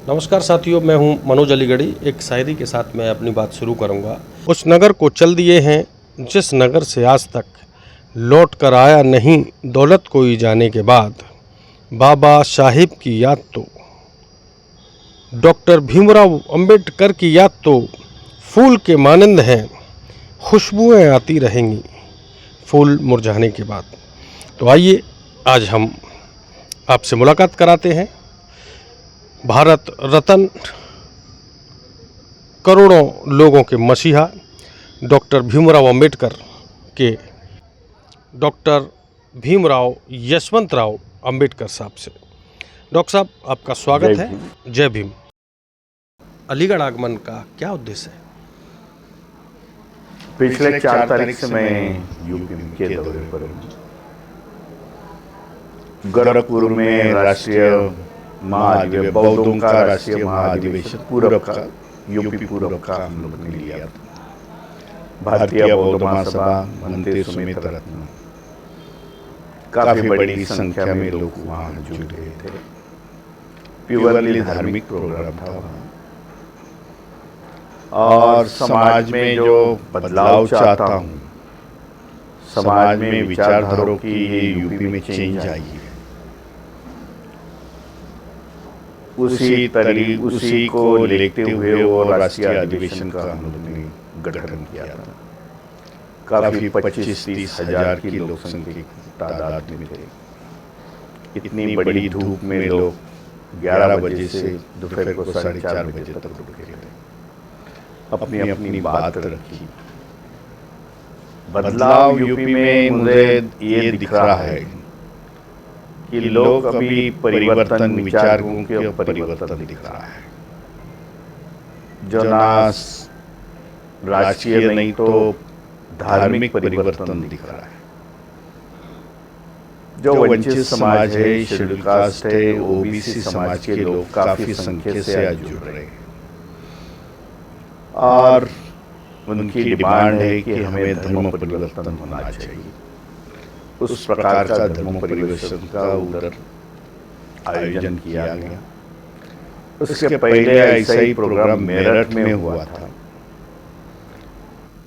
नमस्कार साथियों, मैं हूं मनोज अलीगढ़ी। एक शायरी के साथ मैं अपनी बात शुरू करूंगा। उस नगर को चल दिए हैं जिस नगर से आज तक लौट कर आया नहीं दौलत कोई जाने के बाद। बाबा साहिब की याद तो, डॉक्टर भीमराव अंबेडकर की याद तो फूल के मानंद हैं, खुशबुएं आती रहेंगी फूल मुरझाने के बाद। तो आइए आज हम आपसे मुलाकात कराते हैं भारत रत्न, करोड़ों लोगों के मसीहा डॉक्टर भीमराव अंबेडकर के डॉक्टर भीमराव यशवंतराव अंबेडकर साहब से। डॉक्टर साहब, आपका स्वागत है। जय भीम। अलीगढ़ आगमन का क्या उद्देश्य है? पिछले 4 तारीख से मैं यूपी के दौरे पर हूँ। गोरखपुर में राष्ट्रीय महाधिवेशन, बौद्धों का राष्ट्रीय महाधिवेशन पूर्व का, यूपी पूर्व का हम लोग ने लिया था। भारतीय बौद्ध महासभा, भंते सुमित रत्न, काफी बड़ी संख्या में लोग वहाँ जुट गए थे। प्योरली धार्मिक प्रोग्राम था वहाँ। और समाज में जो बदलाव चाहता हूँ, समाज में विचारधाराओं की ये यूपी में चेंज आई है, उसी को लेते हुए वो राष्ट्रीय अधिवेशन का हम लोगों ने गठन किया था। काफी 25-30 हजार की लोक संख्या की तादाद में थे। इतनी बड़ी धूप में लोग 11 बजे से दोपहर को 4:30 बजे तक रुके थे, अपनी अपनी बात रखी। बदलाव यूपी में मुझे ये दिख रहा है कि लोग अभी परिवर्तन, विचारों के परिवर्तन दिख रहा है, जो ना राजकीय नहीं तो धार्मिक परिवर्तन दिख रहा है। जो वंचित समाज है, शेड्यूल कास्ट है, ओबीसी समाज के लोग काफी संख्या से आज जुड़ रहे हैं और उनकी डिमांड है कि हमें धर्म परिवर्तन होना चाहिए। उस प्रकार का धर्म परिवर्तन का उधर आयोजन किया गया। उसके पहले ऐसा ही प्रोग्राम मेरठ में हुआ था।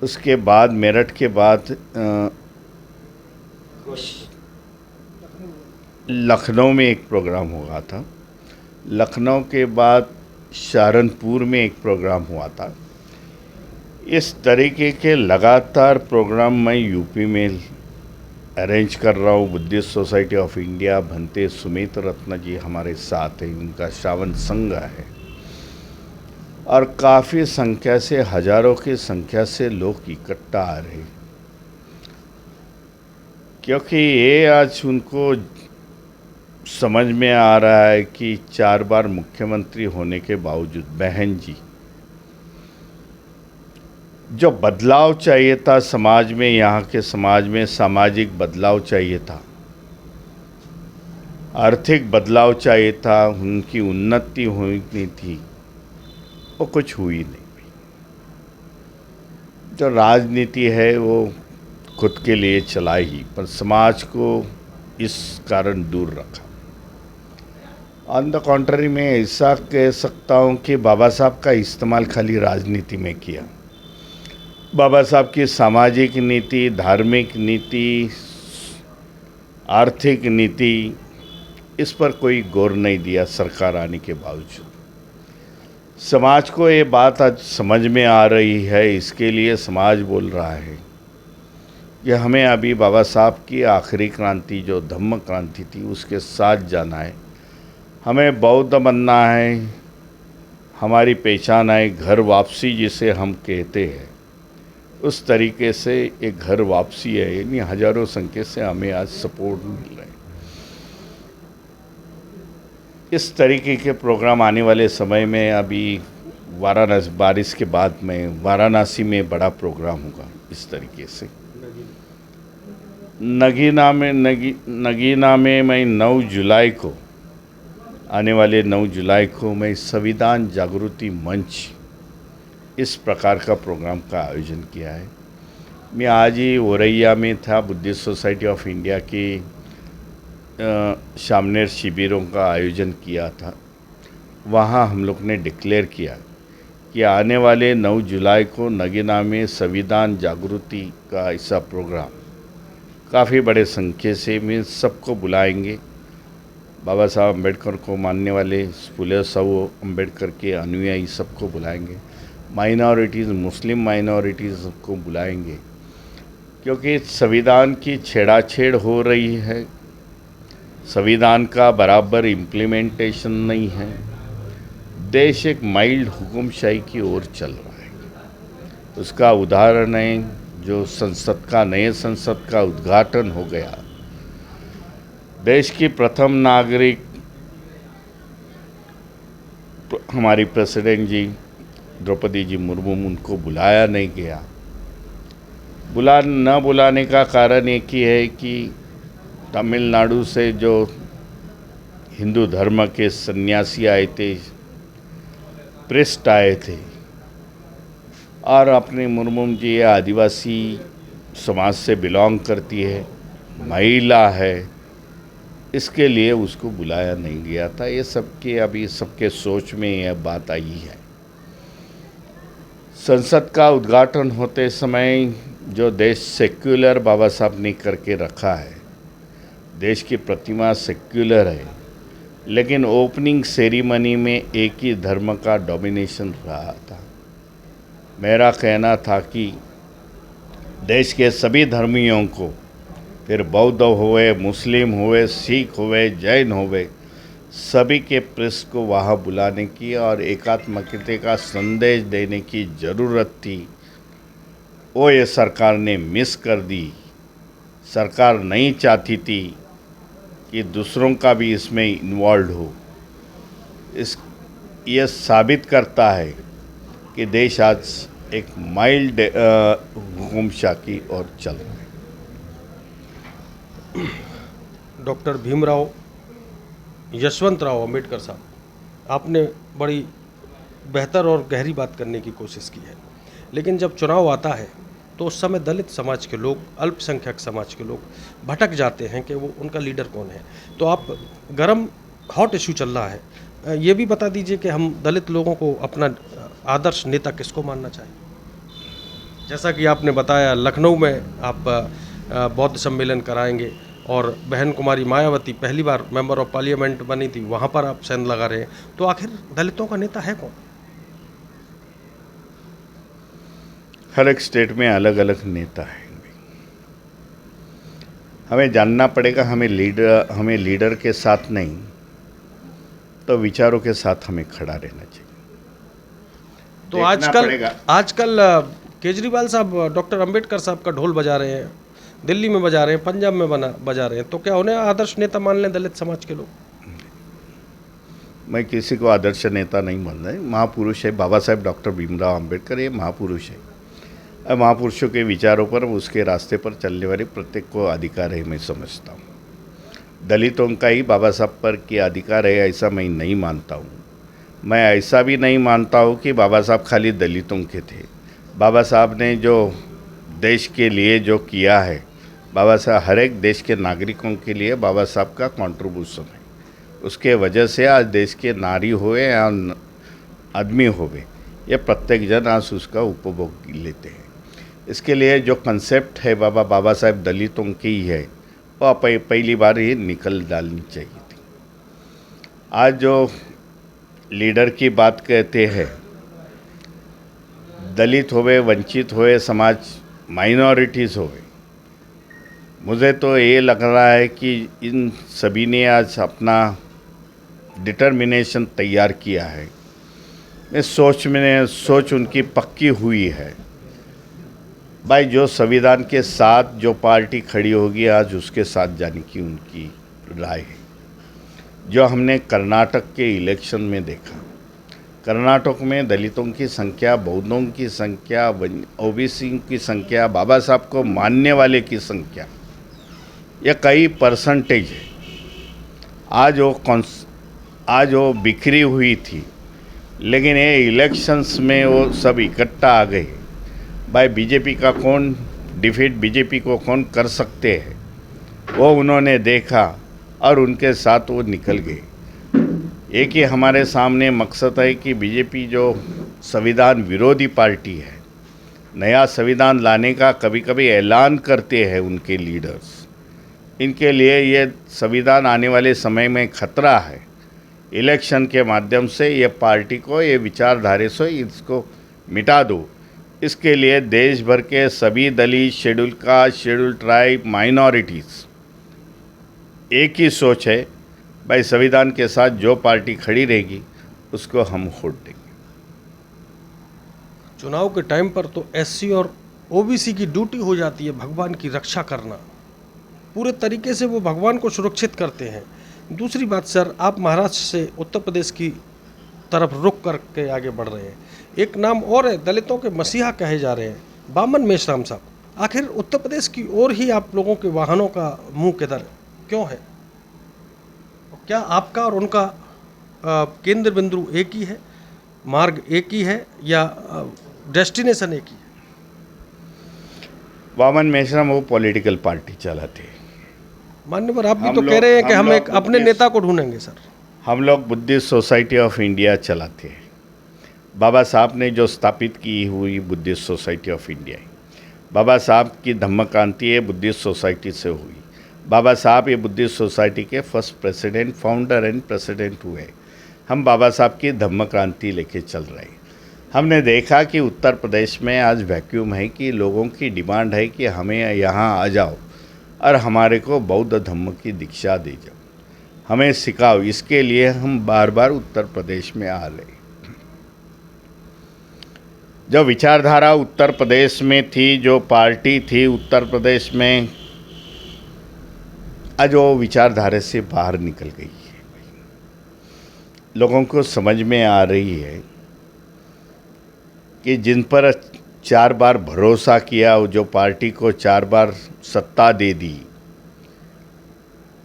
उसके बाद मेरठ के बाद लखनऊ में एक प्रोग्राम हुआ था। लखनऊ के बाद सहारनपुर में एक प्रोग्राम हुआ था। इस तरीके के लगातार प्रोग्राम मैं यूपी में अरेंज कर रहा हूँ। Buddhist Society of India, Bhante Sumit Ratna ji हमारे साथ हैं, उनका श्रावण संघ है और काफ़ी संख्या से, हजारों की संख्या से लोग इकट्ठा आ रहे, क्योंकि ये आज उनको समझ में आ रहा है कि 4 बार मुख्यमंत्री होने के बावजूद बहन जी, जो बदलाव चाहिए था समाज में, यहाँ के समाज में सामाजिक बदलाव चाहिए था, आर्थिक बदलाव चाहिए था, उनकी उन्नति हुई थी, वो कुछ हुई नहीं। जो राजनीति है वो खुद के लिए चलाई ही, पर समाज को इस कारण दूर रखा। ऑन द कॉन्ट्ररी मैं ऐसा कह सकता हूँ कि बाबा साहब का इस्तेमाल खाली राजनीति में किया। बाबा साहब की सामाजिक नीति, धार्मिक नीति, आर्थिक नीति, इस पर कोई गौर नहीं दिया सरकार आने के बावजूद। समाज को ये बात आज समझ में आ रही है, इसके लिए समाज बोल रहा है कि हमें अभी बाबा साहब की आखिरी क्रांति जो धम्म क्रांति थी उसके साथ जाना है। हमें बौद्ध बनना है, हमारी पहचान है घर वापसी जिसे हम कहते हैं, उस तरीके से एक घर वापसी है। यानी हजारों संख्या से हमें आज सपोर्ट मिल रहा है। इस तरीके के प्रोग्राम आने वाले समय में, अभी वाराणसी, बारिश के बाद में वाराणसी में बड़ा प्रोग्राम होगा इस तरीके से। नगीना में मैं 9 जुलाई को, आने वाले 9 जुलाई को मैं संविधान जागृति मंच, इस प्रकार का प्रोग्राम का आयोजन किया है। मैं आज ही औरैया में था, बुद्धिस्ट सोसाइटी ऑफ इंडिया की सामने शिविरों का आयोजन किया था। वहाँ हम लोग ने डिक्लेयर किया कि आने वाले 9 जुलाई को नगीना में संविधान जागृति का ऐसा प्रोग्राम काफ़ी बड़े संख्या से में सबको बुलाएंगे। बाबा साहब अम्बेडकर को मानने वाले फुले साहब अम्बेडकर के अनुयायी सबको बुलाएंगे, माइनॉरिटीज़ मुस्लिम माइनॉरिटीज़ को बुलाएंगे, क्योंकि संविधान की छेड़ाछेड़ हो रही है, संविधान का बराबर इम्प्लीमेंटेशन नहीं है, देश एक माइल्ड हुकुमशाही की ओर चल रहा है। उसका उदाहरण है जो नए संसद का उद्घाटन हो गया। देश की प्रथम नागरिक हमारी प्रेसिडेंट जी द्रौपदी जी मुर्मू, उनको बुलाया नहीं गया। न बुलाने का कारण एक ही है कि तमिलनाडु से जो हिंदू धर्म के सन्यासी आए थे, प्रिस्ट आए थे, और अपने मुर्मू जी आदिवासी समाज से बिलोंग करती है, महिला है, इसके लिए उसको बुलाया नहीं गया था। ये सबके सोच में यह बात आई है। संसद का उद्घाटन होते समय जो देश सेक्युलर बाबा साहब ने करके रखा है, देश की प्रतिमा सेक्युलर है, लेकिन ओपनिंग सेरेमनी में एक ही धर्म का डोमिनेशन रहा था। मेरा कहना था कि देश के सभी धर्मियों को, फिर बौद्ध हुए, मुस्लिम हुए, सिख हुए, जैन हुए, सभी के प्रेस को वहाँ बुलाने की और एकात्मकता का संदेश देने की ज़रूरत थी। वो ये सरकार ने मिस कर दी। सरकार नहीं चाहती थी कि दूसरों का भी इसमें इन्वॉल्व हो। ये साबित करता है कि देश आज एक माइल्ड हुकुमशाही की ओर चल रहा है। डॉक्टर भीमराव यशवंतराव अम्बेडकर साहब, आपने बड़ी बेहतर और गहरी बात करने की कोशिश की है, लेकिन जब चुनाव आता है तो उस समय दलित समाज के लोग, अल्पसंख्यक समाज के लोग भटक जाते हैं कि वो उनका लीडर कौन है। तो आप हॉट इशू चल रहा है, ये भी बता दीजिए कि हम दलित लोगों को अपना आदर्श नेता किसको मानना चाहिए। जैसा कि आपने बताया, लखनऊ में आप बौद्ध सम्मेलन कराएंगे और बहन कुमारी मायावती पहली बार मेंबर ऑफ पार्लियामेंट बनी थी, वहाँ पर आप सेंध लगा रहे हैं। तो आखिर दलितों का नेता है कौन? हर एक स्टेट में अलग अलग नेता हैं। हमें जानना पड़ेगा, हमें लीडर के साथ नहीं तो विचारों के साथ हमें खड़ा रहना चाहिए। तो आजकल केजरीवाल साहब डॉक्टर अंबेडकर साहब का ढोल बजा रहे हैं, दिल्ली में बजा रहे हैं, पंजाब में बजा रहे हैं, तो क्या उन्हें आदर्श नेता मान लें दलित समाज के लोग? मैं किसी को आदर्श नेता नहीं मान रहा। महापुरुष है बाबा साहेब डॉक्टर भीमराव अम्बेडकर, ये महापुरुष है। महापुरुषों के विचारों पर, उसके रास्ते पर चलने वाले प्रत्येक को अधिकार है, मैं समझता हूँ। दलितों का ही बाबा साहब पर की अधिकार है ऐसा मैं नहीं मानता हूँ। मैं ऐसा भी नहीं मानता हूँ कि बाबा साहब खाली दलितों के थे। बाबा साहब ने जो देश के लिए जो किया है, बाबा साहब हर एक देश के नागरिकों के लिए बाबा साहब का कंट्रीब्यूशन है। उसके वजह से आज देश के नारी हुए या आदमी हुए, ये प्रत्येक जन आज उसका उपभोग लेते हैं। इसके लिए जो कंसेप्ट है बाबा साहब दलितों की ही है, वह पहली बार ही निकल डालनी चाहिए थी। आज जो लीडर की बात कहते हैं, दलित होवे, वंचित होए समाज, माइनॉरिटीज़ होवे, मुझे तो ये लग रहा है कि इन सभी ने आज अपना डिटर्मिनेशन तैयार किया है। इस सोच उनकी पक्की हुई है। भाई, जो संविधान के साथ जो पार्टी खड़ी होगी आज उसके साथ जाने की उनकी राय है। जो हमने कर्नाटक के इलेक्शन में देखा, कर्नाटक में दलितों की संख्या, बौद्धों की संख्या, ओबीसी की संख्या, बाबा साहब को मानने वाले की संख्या, यह कई परसेंटेज है। आज वो बिखरी हुई थी, लेकिन ये इलेक्शंस में वो सब इकट्ठा आ गए। भाई, बीजेपी का कौन डिफीट, बीजेपी को कौन कर सकते हैं, वो उन्होंने देखा और उनके साथ वो निकल गए। एक ही हमारे सामने मकसद है कि बीजेपी जो संविधान विरोधी पार्टी है, नया संविधान लाने का कभी कभी ऐलान करते हैं उनके लीडर्स, इनके लिए ये संविधान आने वाले समय में खतरा है। इलेक्शन के माध्यम से ये पार्टी को, ये विचारधारा से इसको मिटा दो। इसके लिए देश भर के सभी Dalit, schedule caste, schedule tribe, minorities एक ही सोच है, भाई संविधान के साथ जो पार्टी खड़ी रहेगी उसको हम वोट देंगे। चुनाव के टाइम पर तो एससी और ओबीसी की ड्यूटी हो जाती है भगवान की रक्षा करना, पूरे तरीके से वो भगवान को सुरक्षित करते हैं। दूसरी बात सर, आप महाराष्ट्र से उत्तर प्रदेश की तरफ रुख करके आगे बढ़ रहे हैं। एक नाम और है, दलितों के मसीहा कहे जा रहे हैं, बामन मेश्राम साहब। आखिर उत्तर प्रदेश की ओर ही आप लोगों के वाहनों का मुंह किधर क्यों है? क्या आपका और उनका केंद्र बिंदु एक ही है, मार्ग एक ही है, या डेस्टिनेशन एक ही है? वामन मेश्राम वो पॉलिटिकल पार्टी चलाते हैं। मान्यवर, आप भी तो कह रहे हैं कि हम एक अपने नेता को ढूंढेंगे सर। हम लोग बुद्धिस्ट सोसाइटी ऑफ इंडिया चलाते हैं। बाबा साहब ने जो स्थापित की हुई बुद्धिस्ट सोसाइटी ऑफ इंडिया है, बाबा साहब की धम्म क्रांति है बुद्धिस्ट सोसाइटी से हुई। बाबा साहब ये बुद्धिस्ट सोसाइटी के first president, founder and president हुए। हम बाबा साहब की धम्म क्रांति लेके चल रहे हैं। हमने देखा कि उत्तर प्रदेश में आज वैक्यूम है कि लोगों की डिमांड है कि हमें यहाँ आ जाओ और हमारे को बौद्ध धम्म की दीक्षा दे जाओ, हमें सिखाओ। इसके लिए हम बार बार उत्तर प्रदेश में आ रहे। जो विचारधारा उत्तर प्रदेश में थी, जो पार्टी थी उत्तर प्रदेश में, आज वो विचारधारा से बाहर निकल गई है। लोगों को समझ में आ रही है कि जिन पर 4 बार भरोसा किया, जो पार्टी को 4 बार सत्ता दे दी,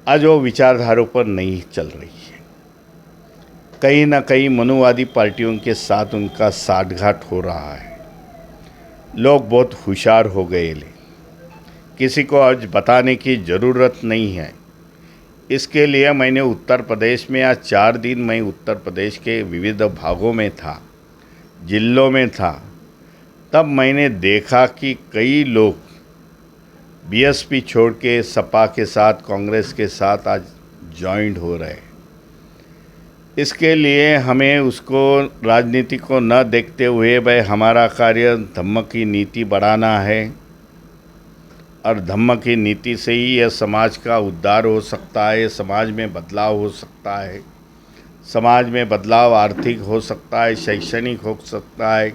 आज वो विचारधारों पर नहीं चल रही है। कहीं ना कहीं मनुवादी पार्टियों के साथ उनका साठगांठ हो रहा है। लोग बहुत होशियार हो गए, किसी को आज बताने की ज़रूरत नहीं है। इसके लिए मैंने उत्तर प्रदेश में आज 4 दिन मैं उत्तर प्रदेश के विविध भागों में था, जिलों में था। तब मैंने देखा कि कई लोग बीएसपी छोड़ के सपा के साथ, कांग्रेस के साथ आज जॉइंट हो रहे हैं। इसके लिए हमें उसको, राजनीति को न देखते हुए, भाई हमारा कार्य धम्म की नीति बढ़ाना है और धम्म की नीति से ही यह समाज का उद्धार हो सकता है, समाज में बदलाव हो सकता है। समाज में बदलाव आर्थिक हो सकता है, शैक्षणिक हो सकता है,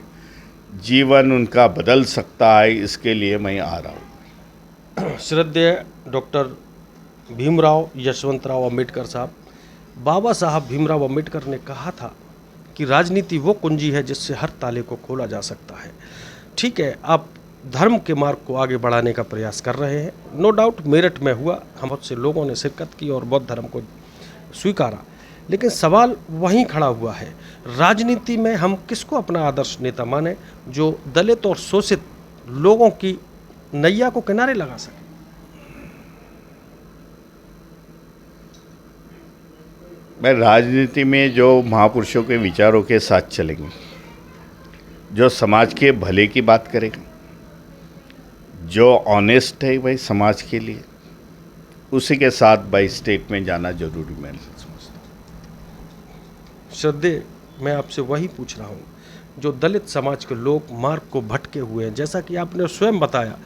जीवन उनका बदल सकता है। इसके लिए मैं आ रहा हूँ। श्रद्धेय डॉक्टर भीमराव यशवंतराव अंबेडकर साहब, बाबा साहब भीमराव अंबेडकर ने कहा था कि राजनीति वो कुंजी है जिससे हर ताले को खोला जा सकता है। ठीक है, आप धर्म के मार्ग को आगे बढ़ाने का प्रयास कर रहे हैं। नो डाउट मेरठ में हुआ, हम बहुत से लोगों ने शिरकत की और बौद्ध धर्म को स्वीकारा, लेकिन सवाल वहीं खड़ा हुआ है, राजनीति में हम किसको अपना आदर्श नेता माने जो दलित और शोषित लोगों की नैया को किनारे लगा सके। मैं राजनीति में जो महापुरुषों के विचारों के साथ चलेंगे, जो समाज के भले की बात करेगा, जो ऑनेस्ट है भाई समाज के लिए, उसी के साथ भाई स्टेट में जाना जरूरी मैं समझता हूँ। श्रद्धेय, मैं आपसे वही पूछ रहा हूँ, जो दलित समाज के लोग मार्ग को भटके हुए हैं, जैसा कि आपने स्वयं बताया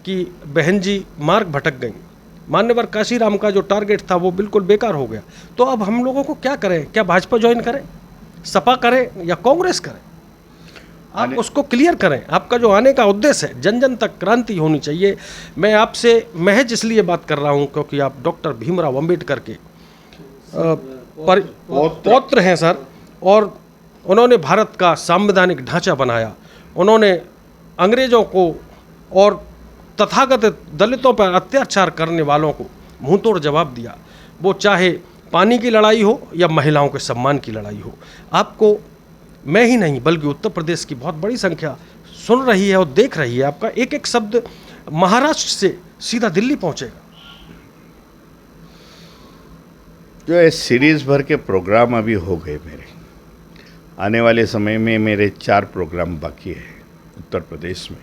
कि बहन जी मार्ग भटक गई, मान्यवर काशीराम का जो टारगेट था वो बिल्कुल बेकार हो गया। तो अब हम लोगों को क्या करें? क्या भाजपा ज्वाइन करें, सपा करें या कांग्रेस करें? आप उसको क्लियर करें। आपका जो आने का उद्देश्य है, जन जन तक क्रांति होनी चाहिए। मैं आपसे महज इसलिए बात कर रहा हूं क्योंकि आप डॉक्टर भीमराव अंबेडकर के पौत्र हैं सर, और उन्होंने भारत का संवैधानिक ढांचा बनाया। उन्होंने अंग्रेजों को और तथागत दलितों पर अत्याचार करने वालों को मुंहतोड़ जवाब दिया, वो चाहे पानी की लड़ाई हो या महिलाओं के सम्मान की लड़ाई हो। आपको मैं ही नहीं बल्कि उत्तर प्रदेश की बहुत बड़ी संख्या सुन रही है और देख रही है। आपका एक एक शब्द महाराष्ट्र से सीधा दिल्ली पहुंचेगा। जो है सीरीज़ भर के प्रोग्राम अभी हो गए मेरे। आने वाले समय में मेरे 4 प्रोग्राम बाकी है उत्तर प्रदेश में।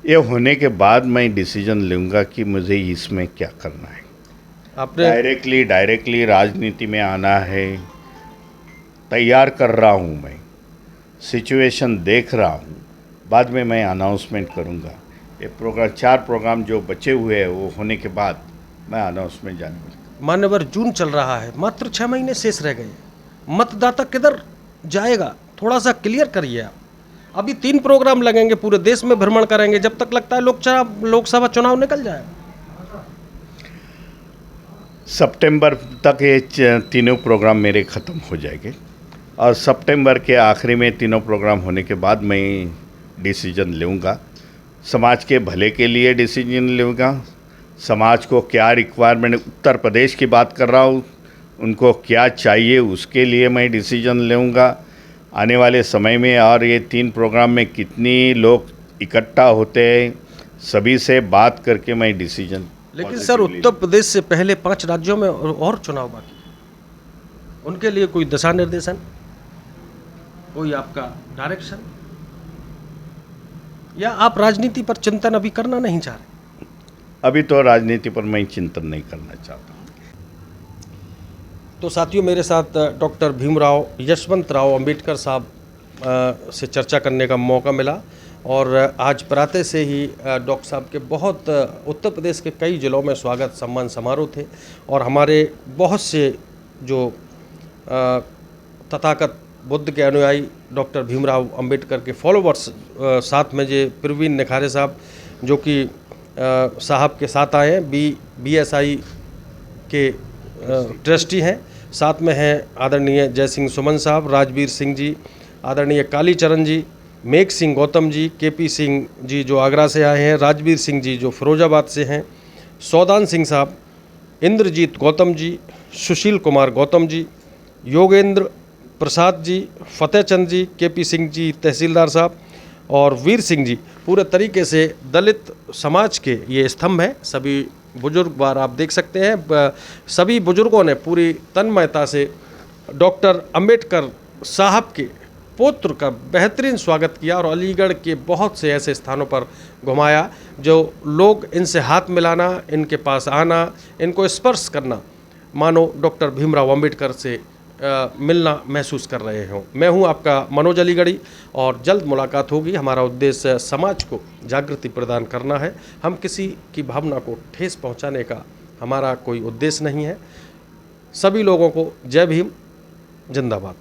ये होने के बाद मैं डिसीजन लूँगा कि मुझे इसमें क्या करना है। आपने डायरेक्टली राजनीति में आना है, तैयार कर रहा हूँ मैं, सिचुएशन देख रहा हूँ, बाद में मैं अनाउंसमेंट करूँगा। ये प्रोग्राम 4 प्रोग्राम जो बचे हुए हैं वो होने के बाद मैं अनाउंसमेंट जाने वाला। मान्यवर जून चल रहा है, मात्र 6 महीने शेष रह गए। मतदाता किधर जाएगा, थोड़ा सा क्लियर करिए आप। अभी 3 प्रोग्राम लगेंगे, पूरे देश में भ्रमण करेंगे, जब तक लगता है लोकसभा चुनाव निकल जाए। सितंबर तक ये तीनों प्रोग्राम मेरे ख़त्म हो जाएंगे और सितंबर के आखिरी में तीनों प्रोग्राम होने के बाद मैं डिसीजन लूँगा। समाज के भले के लिए डिसीजन लूँगा। समाज को क्या रिक्वायरमेंट, उत्तर प्रदेश की बात कर रहा हूँ, उनको क्या चाहिए उसके लिए मैं डिसीजन लूँगा। आने वाले समय में और ये 3 प्रोग्राम में कितनी लोग इकट्ठा होते हैं, सभी से बात करके मैं डिसीजन। लेकिन सर, उत्तर प्रदेश से पहले 5 राज्यों में और चुनाव बाकी है, उनके लिए कोई दिशा निर्देशन, कोई आपका डायरेक्शन, या आप राजनीति पर चिंतन अभी करना नहीं चाह रहे? अभी तो राजनीति पर मैं चिंतन नहीं करना चाहता। तो साथियों, मेरे साथ डॉक्टर भीमराव यशवंतराव अंबेडकर साहब से चर्चा करने का मौका मिला और आज प्रातः से ही डॉक्टर साहब के बहुत उत्तर प्रदेश के कई ज़िलों में स्वागत सम्मान समारोह थे और हमारे बहुत से जो तथागत बुद्ध के अनुयायी डॉक्टर भीमराव अंबेडकर के फॉलोवर्स, साथ में जे प्रवीण निखारे साहब जो कि साहब के साथ आए हैं, BSI के ट्रस्टी हैं, साथ में हैं आदरणीय जय सिंह सुमन साहब, राजवीर सिंह जी, आदरणीय कालीचरण जी, मेघ सिंह गौतम जी, KP सिंह जी जो आगरा से आए हैं, राजवीर सिंह जी जो फिरोजाबाद से हैं, सौदान सिंह साहब, इंद्रजीत गौतम जी, सुशील कुमार गौतम जी, योगेंद्र प्रसाद जी, फतेह चंद जी, KP सिंह जी तहसीलदार साहब और वीर सिंह जी। पूरे तरीके से दलित समाज के ये स्तंभ हैं। सभी बुजुर्ग बार आप देख सकते हैं, सभी बुजुर्गों ने पूरी तन्मयता से डॉक्टर अंबेडकर साहब के पुत्र का बेहतरीन स्वागत किया और अलीगढ़ के बहुत से ऐसे स्थानों पर घुमाया जो लोग इनसे हाथ मिलाना, इनके पास आना, इनको स्पर्श करना मानो डॉक्टर भीमराव अंबेडकर से मिलना महसूस कर रहे हों। मैं हूं आपका मनोज अलीगढ़ी और जल्द मुलाकात होगी। हमारा उद्देश्य समाज को जागृति प्रदान करना है। हम किसी की भावना को ठेस पहुंचाने का हमारा कोई उद्देश्य नहीं है। सभी लोगों को जय भीम, जिंदाबाद।